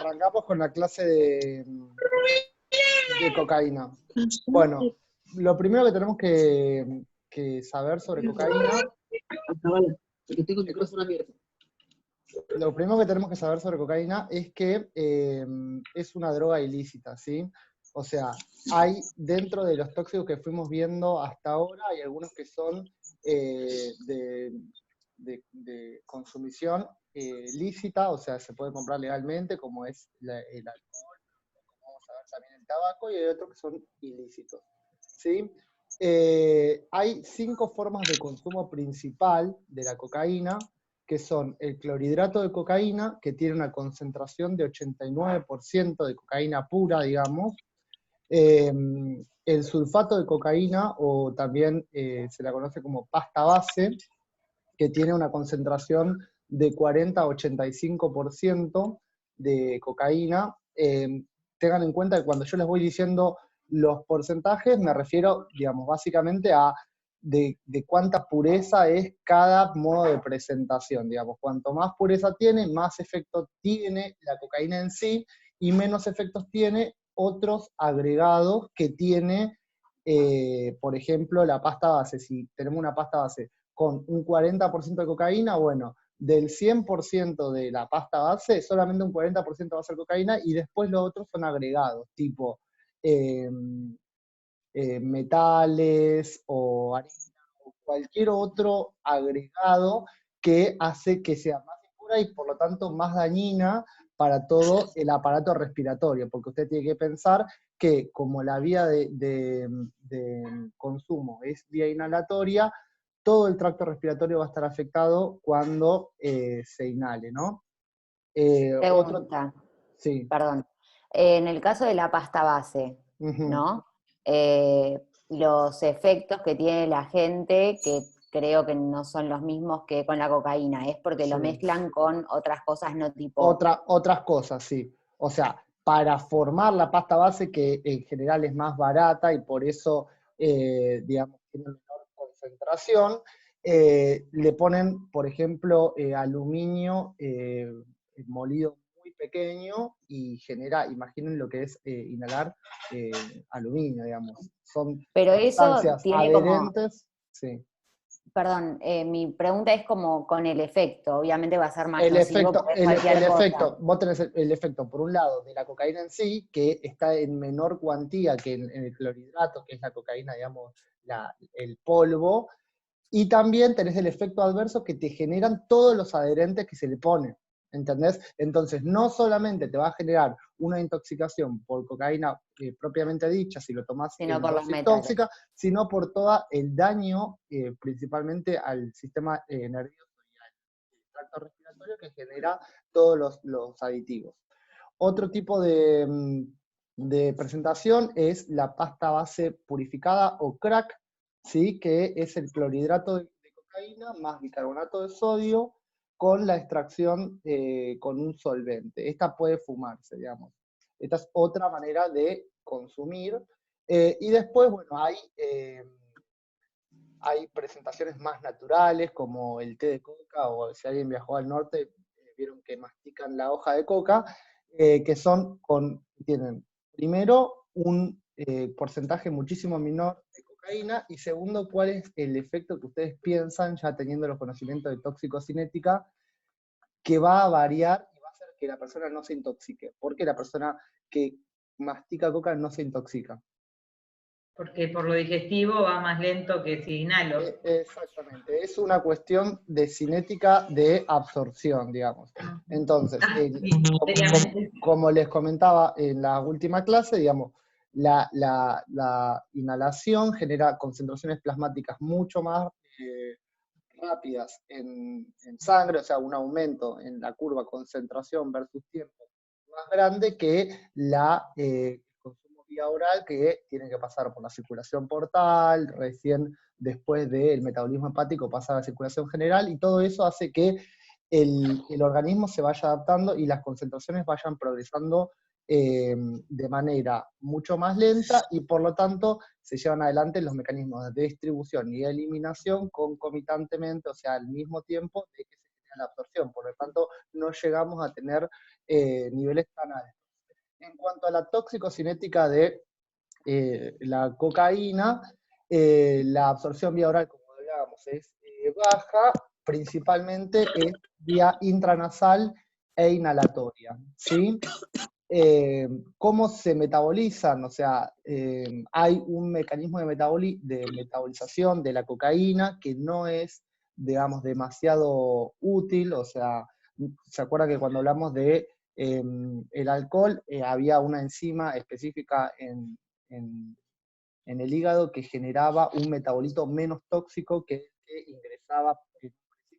Arrancamos con la clase de cocaína. Bueno, lo primero que tenemos que saber sobre cocaína. Porque tengo el micrófono abierto. Lo primero que tenemos que saber sobre cocaína es que es una droga ilícita, ¿sí? O sea, hay dentro de los tóxicos que fuimos viendo hasta ahora, hay algunos que son de consumición lícita, o sea, se puede comprar legalmente, como es el alcohol, vamos a ver también el tabaco, y hay otros que son ilícitos, ¿sí? Hay 5 formas de consumo principal de la cocaína, que son el clorhidrato de cocaína, que tiene una concentración de 89% de cocaína pura, digamos, el sulfato de cocaína, o también se la conoce como pasta base, que tiene una concentración de 40 a 85% de cocaína. Tengan en cuenta que cuando yo les voy diciendo los porcentajes, me refiero, digamos, básicamente a de cuánta pureza es cada modo de presentación, digamos. Cuanto más pureza tiene, más efecto tiene la cocaína en sí, y menos efectos tiene otros agregados que tiene, por ejemplo, la pasta base. Si tenemos una pasta base con un 40% de cocaína, bueno, del 100% de la pasta base, solamente un 40% va a ser cocaína, y después los otros son agregados, tipo metales o harina, o cualquier otro agregado que hace que sea más insegura y por lo tanto más dañina para todo el aparato respiratorio, porque usted tiene que pensar que como la vía de consumo es vía inhalatoria, todo el tracto respiratorio va a estar afectado cuando se inhale, ¿no? Pregunta, sí. Perdón. En el caso de la pasta base, ¿no? Los efectos que tiene la gente, que creo que no son los mismos que con la cocaína, es porque lo mezclan con otras cosas, no tipo... Otras cosas, sí. O sea, para formar la pasta base, que en general es más barata y por eso, digamos, tiene menor concentración, le ponen, por ejemplo, aluminio molido muy pequeño y genera, imaginen lo que es inhalar aluminio, digamos. Son Pero eso sustancias tiene adherentes. Sí. Perdón, mi pregunta es como con el efecto, obviamente va a ser más el nocivo efecto, porque el cualquier efecto, cosa. vos tenés el efecto, por un lado, de la cocaína en sí, que está en menor cuantía que en el clorhidrato, que es la cocaína, digamos, el polvo, y también tenés el efecto adverso que te generan todos los adherentes que se le ponen, ¿entendés? Entonces, no solamente te va a generar una intoxicación por cocaína propiamente dicha, si lo tomás en dosis tóxica, sino por todo el daño, principalmente al sistema nervioso y al tracto respiratorio, que genera todos los aditivos. Otro tipo de presentación es la pasta base purificada o crack, ¿sí? Que es el clorhidrato de cocaína más bicarbonato de sodio con la extracción con un solvente. Esta puede fumarse, digamos. Esta es otra manera de consumir. Y después, bueno, hay presentaciones más naturales, como el té de coca, o si alguien viajó al norte, vieron que mastican la hoja de coca, que tienen primero un porcentaje muchísimo menor de cocaína, y segundo, cuál es el efecto que ustedes piensan, ya teniendo los conocimientos de toxicocinética, que va a variar y va a hacer que la persona no se intoxique. ¿Por qué la persona que mastica coca no se intoxica? Porque por lo digestivo va más lento que si inhalo. Exactamente, es una cuestión de cinética de absorción, digamos. Entonces, como les comentaba en la última clase, digamos, la inhalación genera concentraciones plasmáticas mucho más rápidas en sangre, o sea, un aumento en la curva concentración versus tiempo más grande que el consumo vía oral, que tiene que pasar por la circulación portal, recién después del metabolismo hepático pasa a la circulación general, y todo eso hace que el organismo se vaya adaptando y las concentraciones vayan progresando de manera mucho más lenta, y por lo tanto se llevan adelante los mecanismos de distribución y eliminación concomitantemente, o sea, al mismo tiempo de que se capacidad de la absorción, por lo tanto no llegamos a tener niveles tan altos. En cuanto a la toxicocinética de la cocaína, la absorción vía oral, como hablábamos, es baja, principalmente es vía intranasal e inhalatoria, ¿sí? ¿Cómo se metabolizan? O sea, hay un mecanismo de metabolización de la cocaína que no es, digamos, demasiado útil. O sea, ¿se acuerda que cuando hablamos de el alcohol, había una enzima específica en el hígado que generaba un metabolito menos tóxico que ingresaba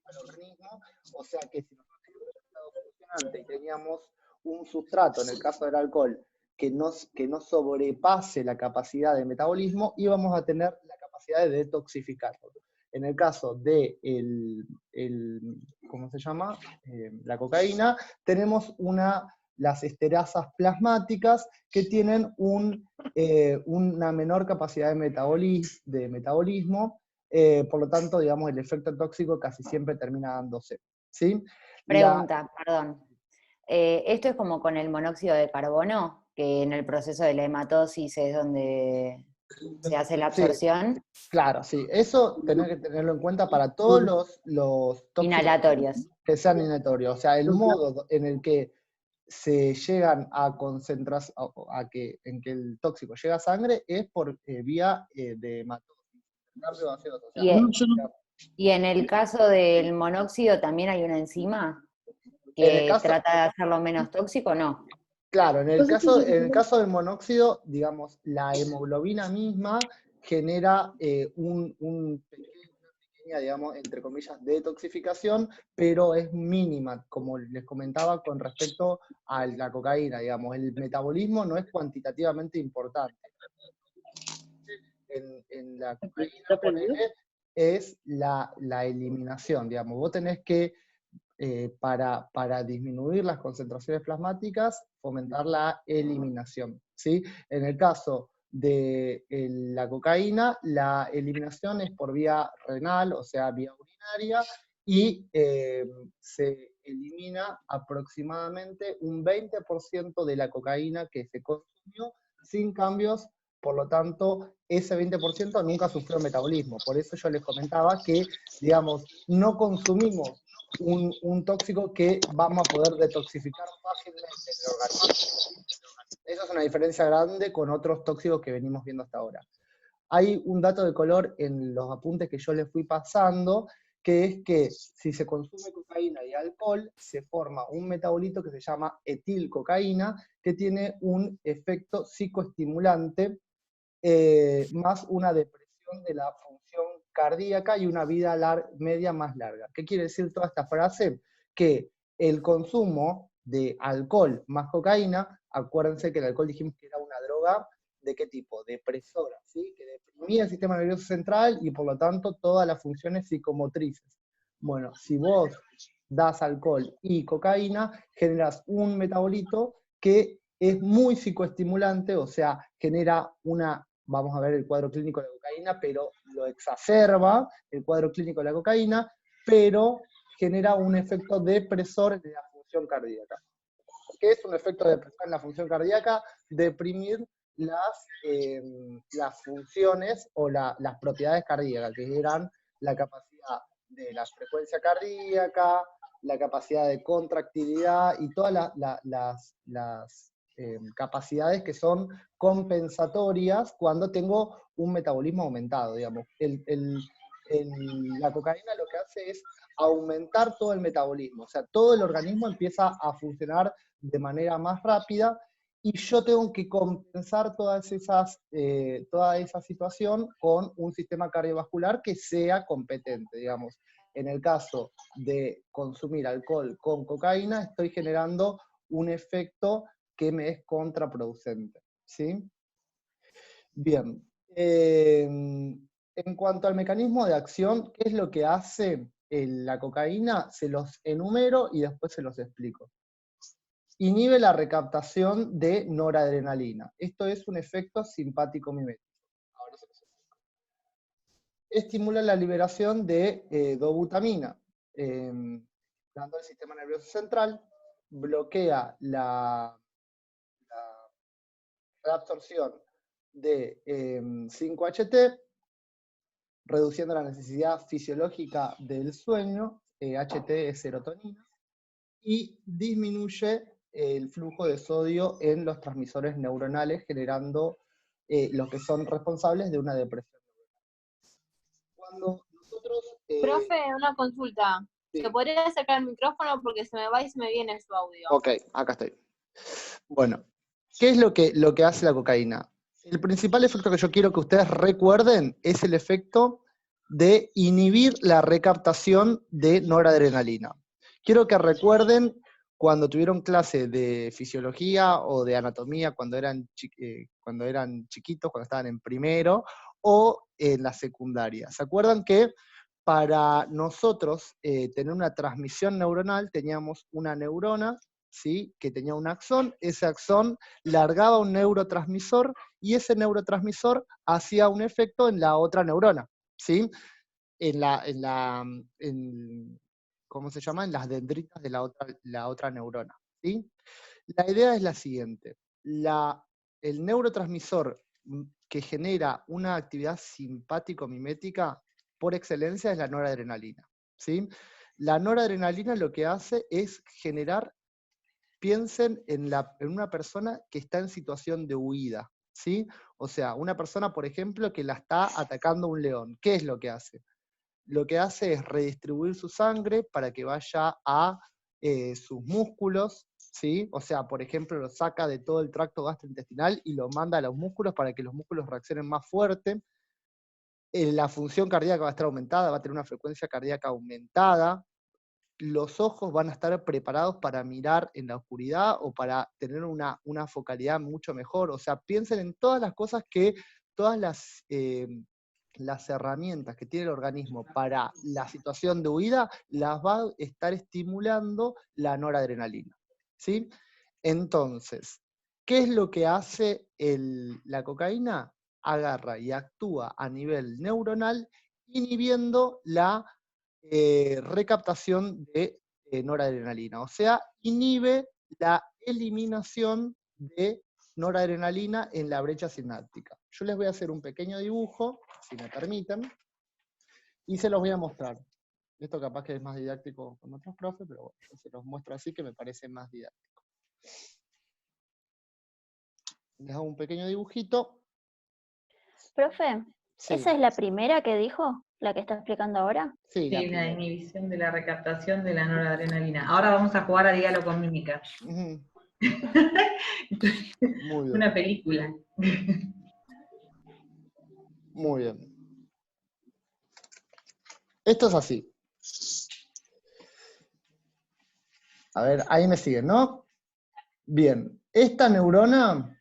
al organismo? O sea que si nosotros teníamos un estado funcionante y teníamos un sustrato, en el caso del alcohol, que no sobrepase la capacidad de metabolismo, íbamos a tener la capacidad de detoxificarlo. En el caso de ¿cómo se llama? La cocaína, tenemos las esterasas plasmáticas que tienen una menor capacidad de metabolismo, por lo tanto, digamos, el efecto tóxico casi siempre termina dándose, ¿sí? Pregunta, perdón. ¿Esto es como con el monóxido de carbono, que en el proceso de la hematosis es donde se hace la absorción? Sí, claro, sí. Eso tenés que tenerlo en cuenta para todos los tóxicos Inhalatorios. que sean inhalatorios. O sea, el modo en el que se llegan a concentrar, en que el tóxico llega a sangre es por vía de hematosis. O sea, Y en el caso del monóxido también hay una enzima en el que caso, trata de hacerlo menos tóxico, ¿no? claro, en el caso del monóxido, digamos, la hemoglobina misma genera una pequeña, digamos, entre comillas, detoxificación, pero es mínima, como les comentaba con respecto a la cocaína, digamos, el metabolismo no es cuantitativamente importante. En la cocaína, ponele, es la eliminación, digamos, vos tenés que para disminuir las concentraciones plasmáticas, fomentar la eliminación, ¿sí? En el caso de la cocaína, la eliminación es por vía renal, o sea, vía urinaria, y se elimina aproximadamente un 20% de la cocaína que se consumió sin cambios. Por lo tanto, ese 20% nunca sufrió metabolismo. Por eso yo les comentaba que, digamos, no consumimos un tóxico que vamos a poder detoxificar fácilmente en el organismo. Esa es una diferencia grande con otros tóxicos que venimos viendo hasta ahora. Hay un dato de color en los apuntes que yo les fui pasando, que es que si se consume cocaína y alcohol, se forma un metabolito que se llama etilcocaína, que tiene un efecto psicoestimulante, más una depresión de la función cardíaca y una vida media más larga. ¿Qué quiere decir toda esta frase? Que el consumo de alcohol más cocaína, acuérdense que el alcohol dijimos que era una droga, ¿de qué tipo? Depresora, ¿sí? Que deprimía el sistema nervioso central y por lo tanto todas las funciones psicomotrices. Bueno, si vos das alcohol y cocaína, generas un metabolito que es muy psicoestimulante, o sea, genera vamos a ver el cuadro clínico de la cocaína, pero lo exacerba el cuadro clínico de la cocaína, pero genera un efecto depresor en la función cardíaca. ¿Qué es un efecto depresor en la función cardíaca? Deprimir las funciones o las propiedades cardíacas, que eran la capacidad de la frecuencia cardíaca, la capacidad de contractilidad y todas las capacidades que son compensatorias cuando tengo un metabolismo aumentado, digamos. La cocaína lo que hace es aumentar todo el metabolismo, o sea, todo el organismo empieza a funcionar de manera más rápida y yo tengo que compensar toda esa situación con un sistema cardiovascular que sea competente, digamos. En el caso de consumir alcohol con cocaína, estoy generando un efecto que me es contraproducente, ¿sí? Bien. En cuanto al mecanismo de acción, ¿qué es lo que hace la cocaína? Se los enumero y después se los explico. Inhibe la recaptación de noradrenalina. Esto es un efecto simpático mimético. Ahora se los explico. Estimula la liberación de dobutamina. estimulando el sistema nervioso central, bloquea la reabsorción de 5-HT, reduciendo la necesidad fisiológica del sueño, HT es serotonina, y disminuye el flujo de sodio en los transmisores neuronales, generando los que son responsables de una depresión. Cuando nosotros... Profe, una consulta. Sí. ¿Se podría sacar el micrófono porque se me va y se me viene su audio? Ok, acá estoy. Bueno, ¿qué es lo que hace la cocaína? El principal efecto que yo quiero que ustedes recuerden es el efecto de inhibir la recaptación de noradrenalina. Quiero que recuerden cuando tuvieron clase de fisiología o de anatomía, cuando eran chiquitos, cuando estaban en primero, o en la secundaria. ¿Se acuerdan que para nosotros tener una transmisión neuronal teníamos una neurona, ¿sí?, que tenía un axón, ese axón largaba un neurotransmisor y ese neurotransmisor hacía un efecto en la otra neurona, ¿sí? ¿Cómo se llama? En las dendritas de la otra neurona, ¿sí? La idea es la siguiente: el neurotransmisor que genera una actividad simpático-mimética por excelencia es la noradrenalina, ¿sí? La noradrenalina lo que hace es generar, piensen en una persona que está en situación de huida, ¿sí? O sea, una persona, por ejemplo, que la está atacando un león. ¿Qué es lo que hace? Lo que hace es redistribuir su sangre para que vaya a sus músculos, ¿sí? O sea, por ejemplo, lo saca de todo el tracto gastrointestinal y lo manda a los músculos para que los músculos reaccionen más fuerte. La función cardíaca va a estar aumentada, va a tener una frecuencia cardíaca aumentada. Los ojos van a estar preparados para mirar en la oscuridad o para tener una focalidad mucho mejor. O sea, piensen en todas las cosas todas las herramientas que tiene el organismo para la situación de huida, las va a estar estimulando la noradrenalina, ¿sí? Entonces, ¿qué es lo que hace la cocaína? Agarra y actúa a nivel neuronal, inhibiendo la recaptación de noradrenalina. O sea, inhibe la eliminación de noradrenalina en la brecha sináptica. Yo les voy a hacer un pequeño dibujo, si me permiten, y se los voy a mostrar. Esto capaz que es más didáctico con otros profes, pero bueno, yo se los muestro así que me parece más didáctico. Les hago un pequeño dibujito. Profe, Sí. ¿esa es la primera que dijo? ¿La que está explicando ahora? Sí, Sí, la primera. inhibición de la recaptación de la noradrenalina. Ahora vamos a jugar a Dígalo con Mímica. Muy bien. Una película. Muy bien. Esto es así. A ver, ahí me siguen, ¿no? Bien. Esta neurona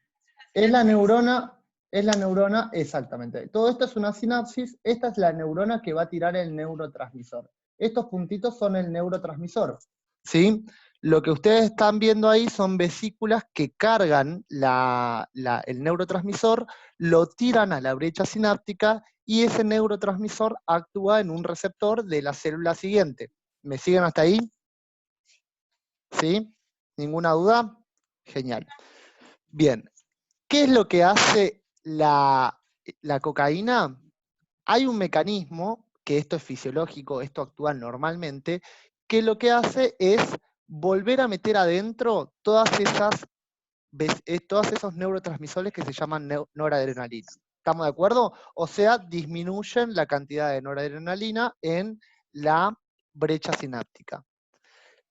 es la neurona, exactamente. Todo esto es una sinapsis, esta es la neurona que va a tirar el neurotransmisor. Estos puntitos son el neurotransmisor, ¿sí? Lo que ustedes están viendo ahí son vesículas que cargan el neurotransmisor, lo tiran a la brecha sináptica y ese neurotransmisor actúa en un receptor de la célula siguiente. ¿Me siguen hasta ahí? ¿Sí? ¿Ninguna duda? Genial. Bien. ¿Qué es lo que hace la cocaína? Hay un mecanismo, que esto es fisiológico, esto actúa normalmente, que lo que hace es volver a meter adentro todos esos neurotransmisores que se llaman noradrenalina. ¿Estamos de acuerdo? O sea, disminuyen la cantidad de noradrenalina en la brecha sináptica.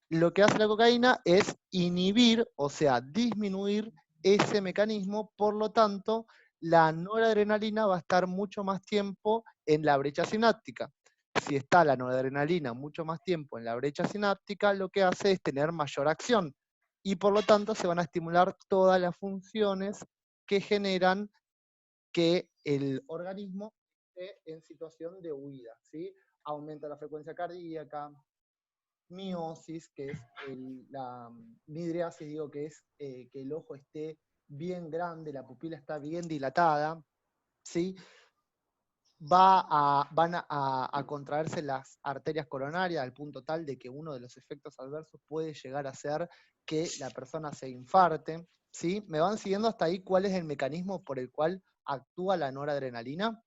Lo que hace la cocaína es inhibir, o sea, disminuir ese mecanismo, por lo tanto, la noradrenalina va a estar mucho más tiempo en la brecha sináptica. Si está la noradrenalina mucho más tiempo en la brecha sináptica, lo que hace es tener mayor acción, y por lo tanto se van a estimular todas las funciones que generan que el organismo esté en situación de huida, ¿sí? Aumenta la frecuencia cardíaca, miosis, que es la midriasis, digo que es que el ojo esté bien grande, la pupila está bien dilatada, ¿sí? van a contraerse las arterias coronarias al punto tal de que uno de los efectos adversos puede llegar a ser que la persona se infarte, ¿sí? ¿Me van siguiendo hasta ahí cuál es el mecanismo por el cual actúa la noradrenalina?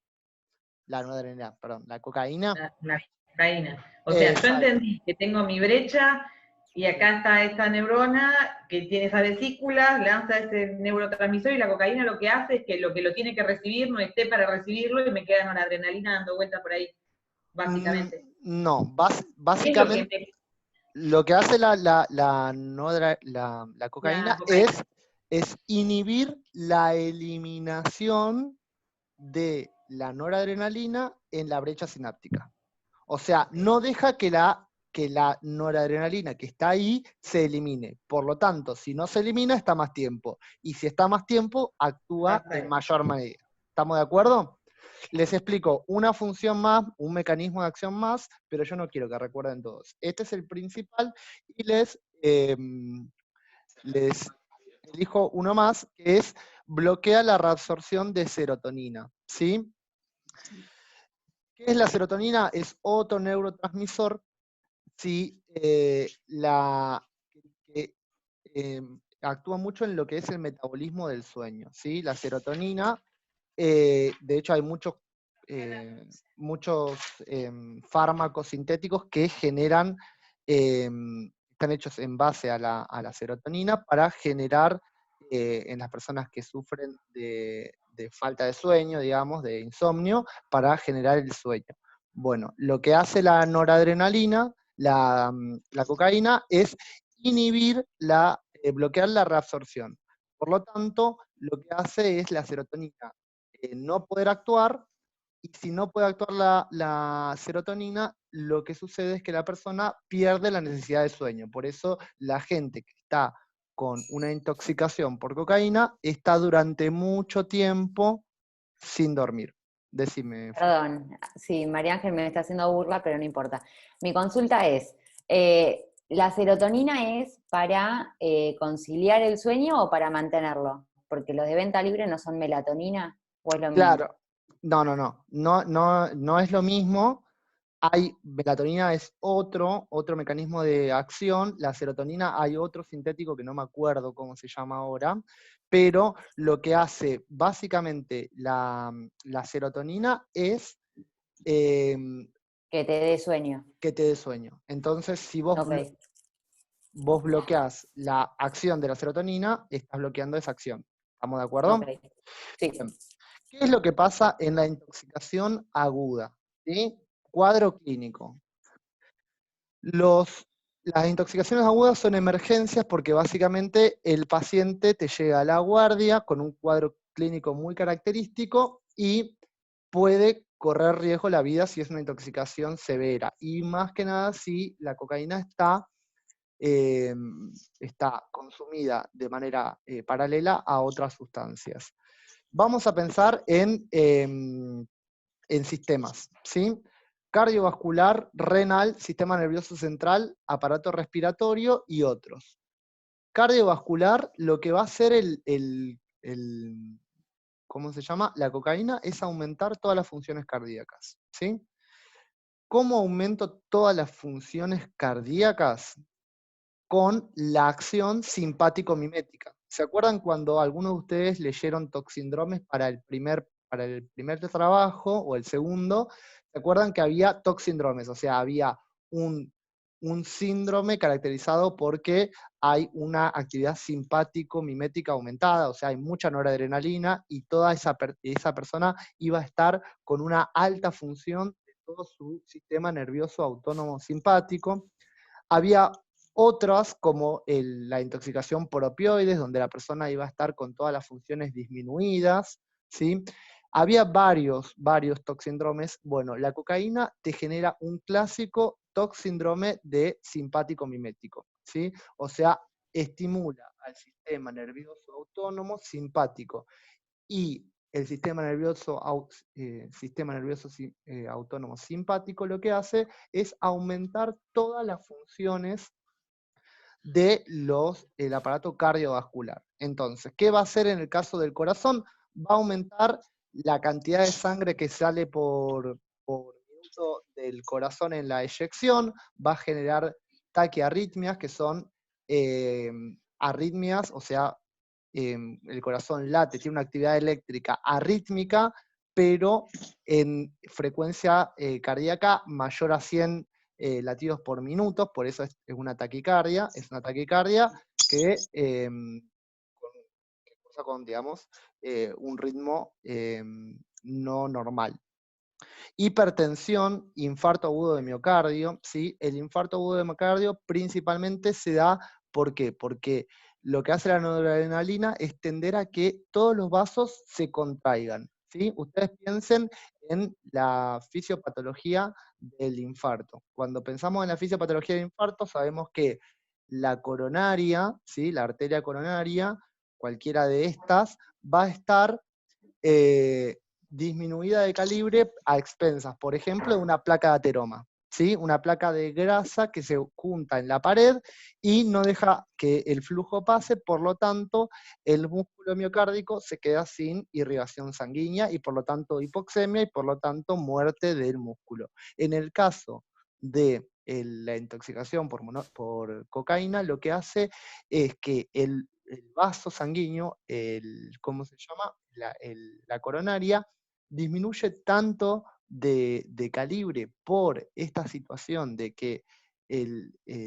Perdón, la cocaína. La cocaína. O sea, yo Exacto. entendí que tengo mi brecha y acá está esta neurona que tiene esa vesícula, lanza ese neurotransmisor y la cocaína lo que hace es que lo tiene que recibir no esté para recibirlo y me queda noradrenalina dando vueltas por ahí, básicamente. No, ¿Qué es básicamente lo que hace la cocaína cocaína? es inhibir la eliminación de la noradrenalina en la brecha sináptica. O sea, no deja que la noradrenalina que está ahí se elimine. Por lo tanto, si no se elimina, está más tiempo. Y si está más tiempo, actúa en mayor medida. ¿Estamos de acuerdo? Les explico una función más, un mecanismo de acción más, pero yo no quiero que recuerden todos. Este es el principal y les elijo uno más, que es bloquea la reabsorción de serotonina. ¿Sí? ¿Qué es la serotonina? Es otro neurotransmisor, ¿sí? Que actúa mucho en lo que es el metabolismo del sueño. ¿Sí? La serotonina, de hecho hay muchos fármacos sintéticos que generan, están hechos en base a la serotonina para generar en las personas que sufren de falta de sueño, digamos, de insomnio, para generar el sueño. Bueno, lo que hace la noradrenalina, la cocaína, es inhibir bloquear la reabsorción. Por lo tanto, lo que hace es la serotonina no poder actuar, y si no puede actuar la serotonina, lo que sucede es que la persona pierde la necesidad de sueño. Por eso la gente que está con una intoxicación por cocaína está durante mucho tiempo sin dormir. Decime. Perdón, sí, María Ángel me está haciendo burla, pero no importa. Mi consulta es, ¿la serotonina es para conciliar el sueño o para mantenerlo? Porque los de venta libre no son melatonina, ¿o es lo mismo? Claro, no es lo mismo. Melatonina es otro mecanismo de acción, la serotonina hay otro sintético que no me acuerdo cómo se llama ahora, pero lo que hace básicamente la serotonina es Que te dé sueño. que te dé sueño. Entonces, si vos, Ok. vos bloqueás la acción de la serotonina, estás bloqueando esa acción. ¿Estamos de acuerdo? Ok. Sí. Bien. ¿Qué es lo que pasa en la intoxicación aguda? ¿Sí? Cuadro clínico. Las intoxicaciones agudas son emergencias porque básicamente el paciente te llega a la guardia con un cuadro clínico muy característico y puede correr riesgo la vida si es una intoxicación severa. Y más que nada si la cocaína está consumida de manera paralela a otras sustancias. Vamos a pensar en sistemas, ¿sí? Cardiovascular, renal, sistema nervioso central, aparato respiratorio y otros. Cardiovascular, lo que va a hacer ¿cómo se llama? La cocaína es aumentar todas las funciones cardíacas, ¿sí? ¿Cómo aumento todas las funciones cardíacas? Con la acción simpático-mimética. ¿Se acuerdan cuando algunos de ustedes leyeron toxindromes para el primer trabajo o el segundo? ¿Se acuerdan que había toxindromes? O sea, había un síndrome caracterizado porque hay una actividad simpático-mimética aumentada, o sea, hay mucha noradrenalina y toda esa persona iba a estar con una alta función de todo su sistema nervioso autónomo simpático. Había otras, como la intoxicación por opioides, donde la persona iba a estar con todas las funciones disminuidas, ¿sí? Había varios toxindromes. Bueno, la cocaína te genera un clásico toxindrome de simpático mimético, ¿sí? O sea, estimula al sistema nervioso autónomo simpático. Y el sistema nervioso autónomo simpático lo que hace es aumentar todas las funciones del aparato cardiovascular. Entonces, ¿qué va a hacer en el caso del corazón? Va a aumentar la cantidad de sangre que sale por minuto del corazón en la eyección va a generar taquiarritmias, que son arritmias, o sea, el corazón late, tiene una actividad eléctrica arrítmica, pero en frecuencia cardíaca mayor a 100 latidos por minuto, por eso es una taquicardia, que cursa con, digamos, un ritmo no normal. Hipertensión, infarto agudo de miocardio, ¿sí? El infarto agudo de miocardio principalmente se da, ¿por qué? Porque lo que hace la noradrenalina es tender a que todos los vasos se contraigan, ¿sí? Ustedes piensen en la fisiopatología del infarto. Cuando pensamos en la fisiopatología del infarto, sabemos que la coronaria, ¿sí? La arteria coronaria, cualquiera de estas, va a estar disminuida de calibre a expensas, por ejemplo, de una placa de ateroma, ¿sí? Una placa de grasa que se junta en la pared y no deja que el flujo pase, por lo tanto, el músculo miocárdico se queda sin irrigación sanguínea y por lo tanto hipoxemia y por lo tanto muerte del músculo. En el caso de la intoxicación por cocaína, lo que hace es que el vaso sanguíneo, ¿cómo se llama? La coronaria, disminuye tanto de calibre por esta situación de que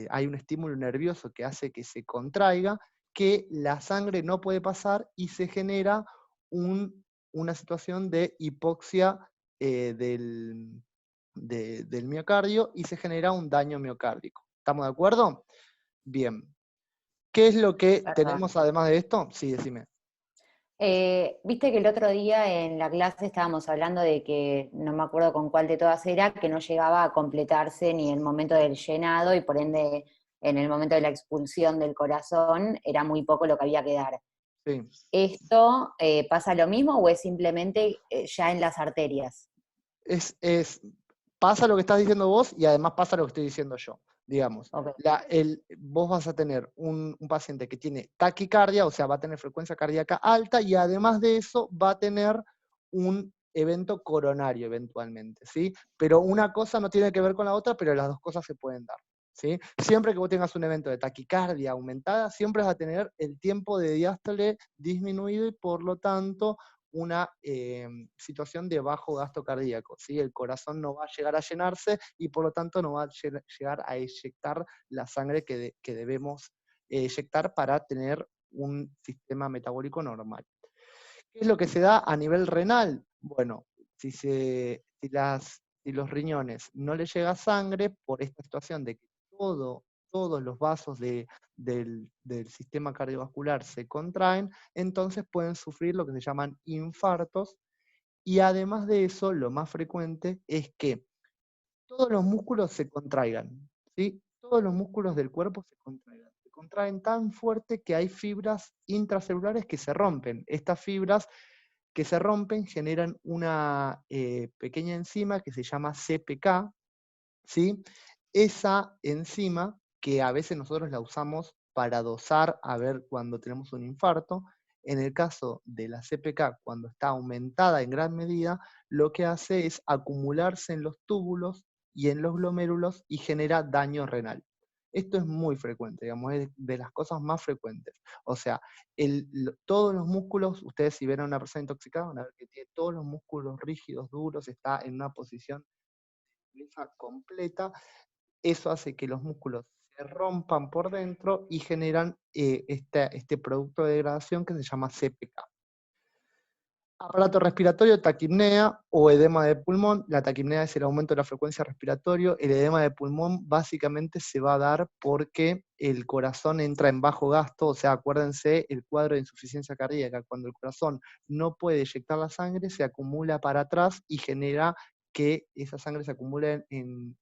hay un estímulo nervioso que hace que se contraiga, que la sangre no puede pasar y se genera una situación de hipoxia del miocardio y se genera un daño miocárdico. ¿Estamos de acuerdo? Bien. ¿Qué es lo que tenemos además de esto? Sí, decime. Viste que el otro día en la clase estábamos hablando de que, no me acuerdo con cuál de todas era, que no llegaba a completarse ni el momento del llenado y por ende en el momento de la expulsión del corazón era muy poco lo que había que dar. Sí. ¿Esto pasa lo mismo o es simplemente ya en las arterias? Pasa lo que estás diciendo vos y además pasa lo que estoy diciendo yo. Digamos, Okay. vos vas a tener un paciente que tiene taquicardia, o sea, va a tener frecuencia cardíaca alta y además de eso va a tener un evento coronario eventualmente, ¿sí? Pero una cosa no tiene que ver con la otra, pero las dos cosas se pueden dar, ¿sí? Siempre que vos tengas un evento de taquicardia aumentada, siempre vas a tener el tiempo de diástole disminuido y por lo tanto una situación de bajo gasto cardíaco, ¿sí? El corazón no va a llegar a llenarse y por lo tanto no va a llegar a eyectar la sangre que debemos eyectar para tener un sistema metabólico normal. ¿Qué es lo que se da a nivel renal? Bueno, si los riñones no le llega sangre por esta situación de que todos los vasos del sistema cardiovascular se contraen, entonces pueden sufrir lo que se llaman infartos, y además de eso, lo más frecuente es que todos los músculos se contraigan, ¿sí? Todos los músculos del cuerpo se contraen tan fuerte que hay fibras intracelulares que se rompen. Estas fibras que se rompen generan una pequeña enzima que se llama CPK, ¿sí? Esa enzima, que a veces nosotros la usamos para dosar a ver cuando tenemos un infarto, en el caso de la CPK, cuando está aumentada en gran medida, lo que hace es acumularse en los túbulos y en los glomérulos y genera daño renal. Esto es muy frecuente, digamos, es de las cosas más frecuentes. O sea, todos los músculos, ustedes si ven a una persona intoxicada, van a ver que tiene todos los músculos rígidos, duros, está en una posición completa. Eso hace que los músculos se rompan por dentro y generan este producto de degradación que se llama CPK. Aparato respiratorio, taquipnea o edema de pulmón. La taquipnea es el aumento de la frecuencia respiratoria. El edema de pulmón básicamente se va a dar porque el corazón entra en bajo gasto, o sea, acuérdense el cuadro de insuficiencia cardíaca. Cuando el corazón no puede eyectar la sangre, se acumula para atrás y genera que esa sangre se acumule en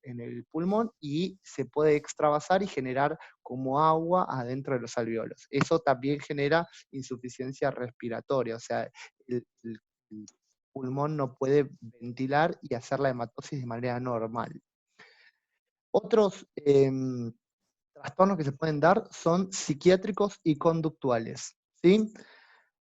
el pulmón y se puede extravasar y generar como agua adentro de los alveolos. Eso también genera insuficiencia respiratoria, o sea, el pulmón no puede ventilar y hacer la hematosis de manera normal. Otros trastornos que se pueden dar son psiquiátricos y conductuales, ¿sí?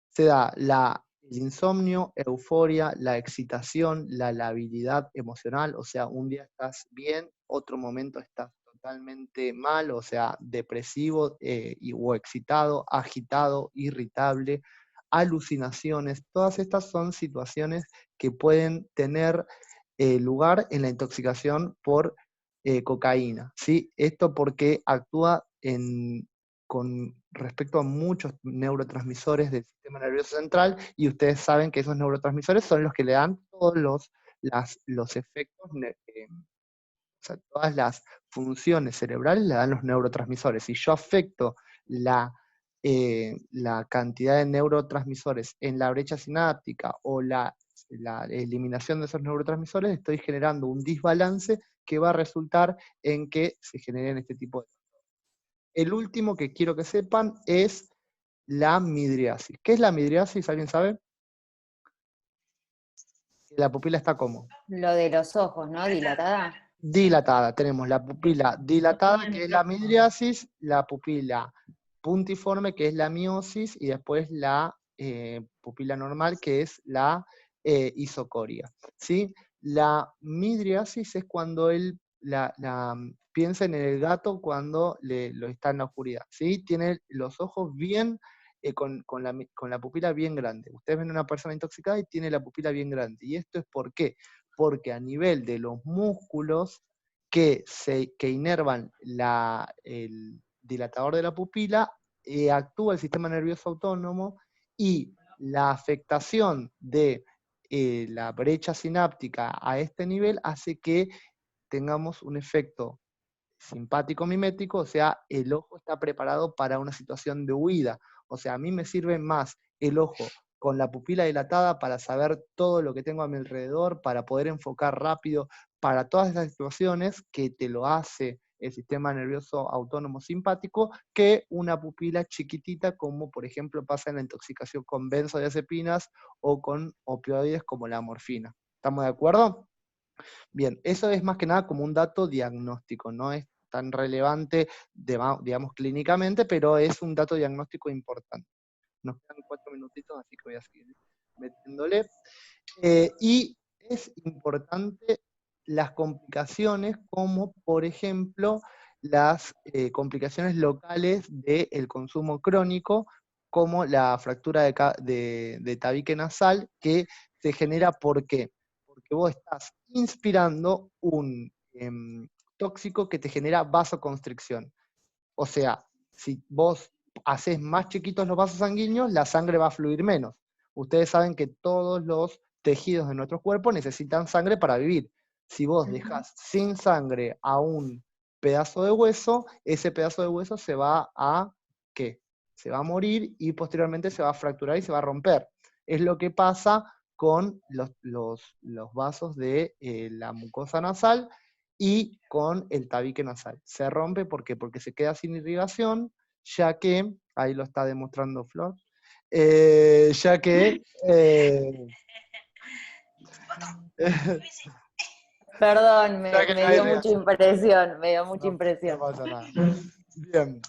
Se da el insomnio, euforia, la excitación, la labilidad emocional, o sea, un día estás bien, otro momento estás totalmente mal, o sea, depresivo o excitado, agitado, irritable, alucinaciones, todas estas son situaciones que pueden tener lugar en la intoxicación por cocaína, ¿sí? Esto porque actúa con respecto a muchos neurotransmisores del sistema nervioso central, y ustedes saben que esos neurotransmisores son los que le dan todos los efectos, o sea, todas las funciones cerebrales le dan los neurotransmisores. Si yo afecto la cantidad de neurotransmisores en la brecha sináptica o la eliminación de esos neurotransmisores, estoy generando un desbalance que va a resultar en que se generen este tipo de... El último que quiero que sepan es la midriasis. ¿Qué es la midriasis? ¿Alguien sabe? La pupila está como Lo de los ojos, ¿no? Dilatada. dilatada. Tenemos la pupila dilatada, que es la midriasis, la pupila puntiforme, que es la miosis, y después la pupila normal, que es la isocoria. ¿Sí? La midriasis es cuando piensen en el gato cuando lo está en la oscuridad. ¿Sí? Tiene los ojos bien, con la pupila bien grande. Ustedes ven a una persona intoxicada y tiene la pupila bien grande. ¿Y esto es por qué? Porque a nivel de los músculos que inervan el dilatador de la pupila, actúa el sistema nervioso autónomo, y la afectación de la brecha sináptica a este nivel hace que tengamos un efecto simpático mimético, o sea, el ojo está preparado para una situación de huida. O sea, a mí me sirve más el ojo con la pupila dilatada para saber todo lo que tengo a mi alrededor, para poder enfocar rápido, para todas esas situaciones que te lo hace el sistema nervioso autónomo simpático, que una pupila chiquitita, como por ejemplo pasa en la intoxicación con benzodiazepinas o con opioides como la morfina. ¿Estamos de acuerdo? Bien, eso es más que nada como un dato diagnóstico, no es tan relevante, digamos, clínicamente, pero es un dato diagnóstico importante. Nos quedan 4 minutitos, así que voy a seguir metiéndole. Y es importante las complicaciones, como por ejemplo las complicaciones locales del consumo crónico, como la fractura de tabique nasal, que se genera ¿por qué? Porque vos estás inspirando un tóxico que te genera vasoconstricción. O sea, si vos haces más chiquitos los vasos sanguíneos, la sangre va a fluir menos. Ustedes saben que todos los tejidos de nuestro cuerpo necesitan sangre para vivir. Si vos dejás sin sangre a un pedazo de hueso, ese pedazo de hueso se va a, ¿qué? Se va a morir y posteriormente se va a fracturar y se va a romper. Es lo que pasa con los vasos de la mucosa nasal y con el tabique nasal. Se rompe porque se queda sin irrigación, ya que, ahí lo está demostrando Flor, ya que... Perdón, me que no hay dio mucha irrigación. impresión, me dio mucha No impresión. pasa nada. Bien.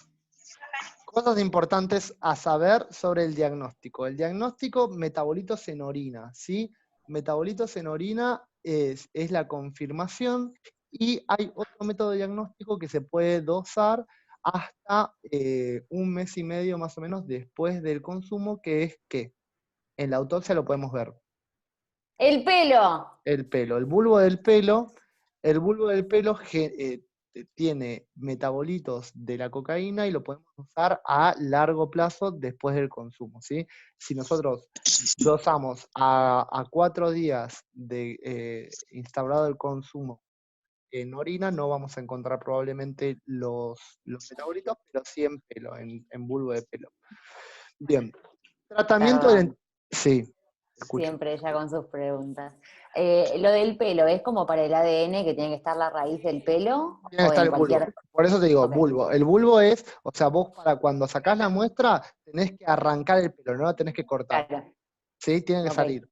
Cosas importantes a saber sobre el diagnóstico. El diagnóstico, metabolitos en orina, ¿sí? Metabolitos en orina es la confirmación, y hay otro método de diagnóstico que se puede dosar hasta 1 mes y medio más o menos después del consumo, que es que en la autopsia lo podemos ver. ¡El pelo! El pelo, el bulbo del pelo tiene metabolitos de la cocaína y lo podemos usar a largo plazo después del consumo, ¿sí? Si nosotros dosamos a 4 días de instaurado el consumo en orina, no vamos a encontrar probablemente los metabolitos, pero sí en pelo, en bulbo de pelo. Bien. Tratamiento Perdón. Sí. Escucho. Siempre ella con sus preguntas. Lo del pelo, ¿es como para el ADN que tiene que estar la raíz del pelo? Tiene que ¿O estar en el bulbo. cualquier...? Por eso te digo, Ok. bulbo. El bulbo es, o sea, vos para cuando sacás la muestra, tenés que arrancar el pelo, no lo tenés que cortar. Claro. ¿Sí? Tiene que Ok. salir.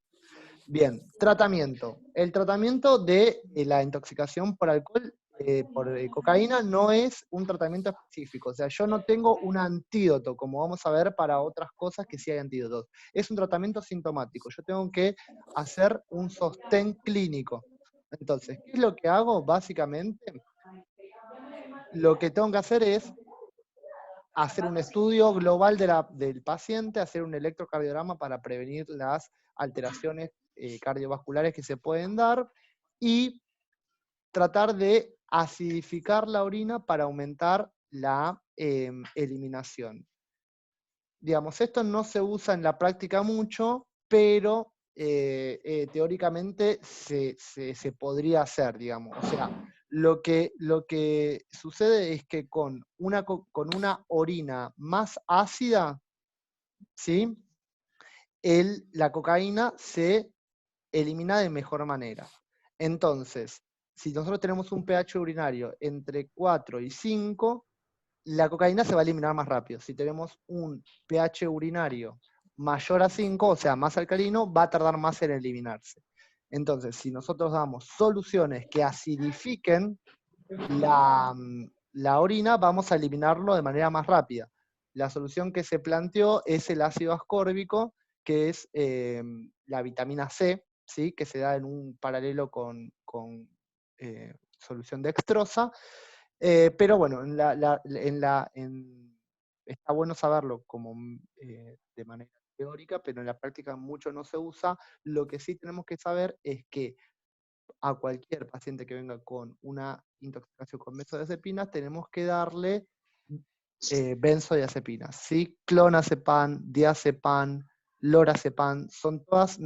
Bien, tratamiento. El tratamiento de la intoxicación por alcohol cocaína no es un tratamiento específico. O sea, yo no tengo un antídoto, como vamos a ver para otras cosas que sí hay antídotos. Es un tratamiento sintomático. Yo tengo que hacer un sostén clínico. Entonces, ¿qué es lo que hago? Básicamente, lo que tengo que hacer es hacer un estudio global del paciente, hacer un electrocardiograma para prevenir las alteraciones cardiovasculares que se pueden dar, y tratar de acidificar la orina para aumentar la eliminación. Digamos, esto no se usa en la práctica mucho, pero teóricamente se podría hacer, digamos. O sea, lo que sucede es que con una orina más ácida, ¿sí? La cocaína se elimina de mejor manera. Entonces, si nosotros tenemos un pH urinario entre 4 y 5, la cocaína se va a eliminar más rápido. Si tenemos un pH urinario mayor a 5, o sea, más alcalino, va a tardar más en eliminarse. Entonces, si nosotros damos soluciones que acidifiquen la orina, vamos a eliminarlo de manera más rápida. La solución que se planteó es el ácido ascórbico, que es la vitamina C, ¿sí? Que se da en un paralelo con solución dextrosa. Pero bueno, está bueno saberlo como de manera teórica, pero en la práctica mucho no se usa. Lo que sí tenemos que saber es que a cualquier paciente que venga con una intoxicación con benzodiazepinas, tenemos que darle benzodiazepinas, ¿sí? Clonazepam, diazepam, lorazepam, son todas